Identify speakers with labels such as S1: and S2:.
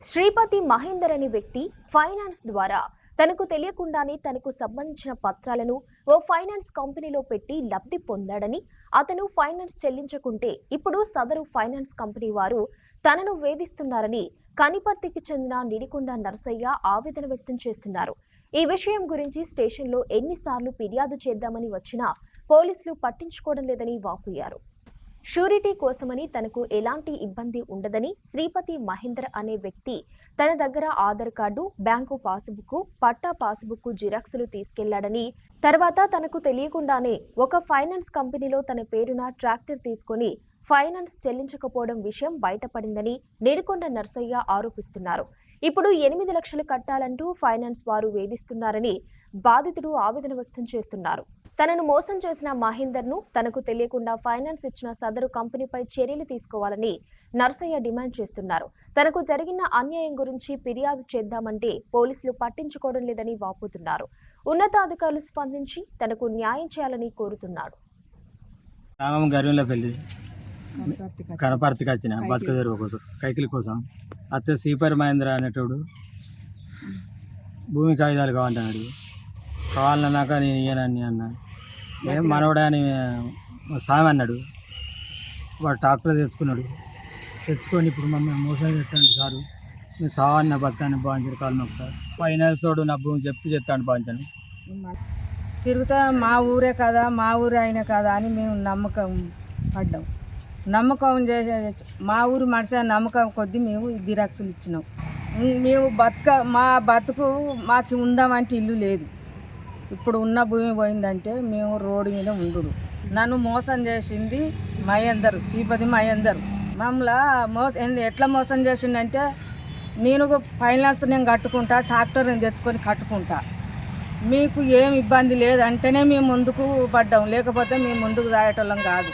S1: శ్రీపతి మహేందర్ అనే వ్యక్తి ఫైనాన్స్ ద్వారా తనకు తెలియకుండానే తనకు సంబంధించిన పత్రాలను ఓ ఫైనాన్స్ కంపెనీలో పెట్టి లబ్ధి పొందాడని, అతను ఫైనాన్స్ చెల్లించకుంటే ఇప్పుడు సదరు ఫైనాన్స్ కంపెనీ వారు తనను వేధిస్తున్నారని కనిపర్తికి చెందిన నిడికొండ నర్సయ్య ఆవేదన వ్యక్తం చేస్తున్నారు. ఈ విషయం గురించి స్టేషన్లో ఎన్నిసార్లు ఫిర్యాదు చేద్దామని వచ్చినా పోలీసులు పట్టించుకోవడం లేదని వాపోయారు. షూరిటీ కోసమని తనకు ఎలాంటి ఇబ్బంది ఉండదని శ్రీపతి మహేందర్ అనే వ్యక్తి తన దగ్గర ఆధార్ కార్డు, బ్యాంకు పాస్బుక్, పట్టా పాస్బుక్ జిరాక్సులు తీసుకెళ్లాడని, తర్వాత తనకు తెలియకుండానే ఒక ఫైనాన్స్ కంపెనీలో తన పేరున ట్రాక్టర్ తీసుకుని ఫైనాన్స్ చెల్లించకపోవడం విషయం బయటపడిందని నిడికొండ నర్సయ్య ఆరోపిస్తున్నారు. ఇప్పుడు 8 లక్షలు కట్టాలంటూ ఫైనాన్స్ వారు వేధిస్తున్నారని బాధితుడు ఆవేదన వ్యక్తం చేస్తున్నారు. తనను మోసం చేసిన మహేందర్ను తనకు తెలియకుండా ఫైనాన్స్ ఇచ్చిన సదరు కంపెనీపై చర్యలు తీసుకోవాలని నర్సయ్య డిమాండ్ చేస్తున్నారు. తనకు జరిగిన అన్యాయం గురించి ఫిర్యాదు చేద్దామంటే పోలీసులు పట్టించుకోవడం లేదని వాపోతున్నారు. ఉన్నతాధికారులు స్పందించి తనకు న్యాయం చేయాలని కోరుతున్నాడు.
S2: కనపర్తికి వచ్చిన బతుకదేరు కోసం కైకిలి కోసం అత్తే శ్రీపతి మహేంద్ర అనేటోడు భూమి కాగితాలు కావాలంటున్నాడు. కావాలన్నాక నేను ఇయ్యనని అన్నా. ఏం మనవడా అని సామి అన్నాడు. వాడు ట్రాక్టర్ తెచ్చుకొని ఇప్పుడు మమ్మల్ని మోసం చేస్తాడు సారు. నేను సావాన్ని నా బతాన్ని బాగుంటాడు కాలు నొక్కుతాడు. ఫైనాన్స్ తోడు నా భూమి చెప్తాను బాగుంటాను.
S3: తిరుగుతా మా ఊరే కదా, మా ఊరే అయినా కదా అని మేము నమ్మకం పడ్డాం. నమ్మకం చేసే మా ఊరు మనిషి నమ్మకం కొద్దీ మేము దిరాక్షలు ఇచ్చినాం. మేము మా బతుకు మాకు ఉందామంటే ఇల్లు లేదు. ఇప్పుడు ఉన్న భూమి పోయిందంటే మేము రోడ్డు మీద ఉండు. నన్ను మోసం చేసింది మహేందర్, శ్రీపతి మహేందర్. మమ్మల్ని ఎట్లా మోసం చేసిందంటే, నేను ఫైనాన్స్ నేను కట్టుకుంటా, ట్రాక్టర్ నేను తెచ్చుకొని కట్టుకుంటా, మీకు ఏం ఇబ్బంది లేదంటేనే మేము ముందుకు పడ్డాం, లేకపోతే మేము ముందుకు దాగేటోళ్ళం కాదు.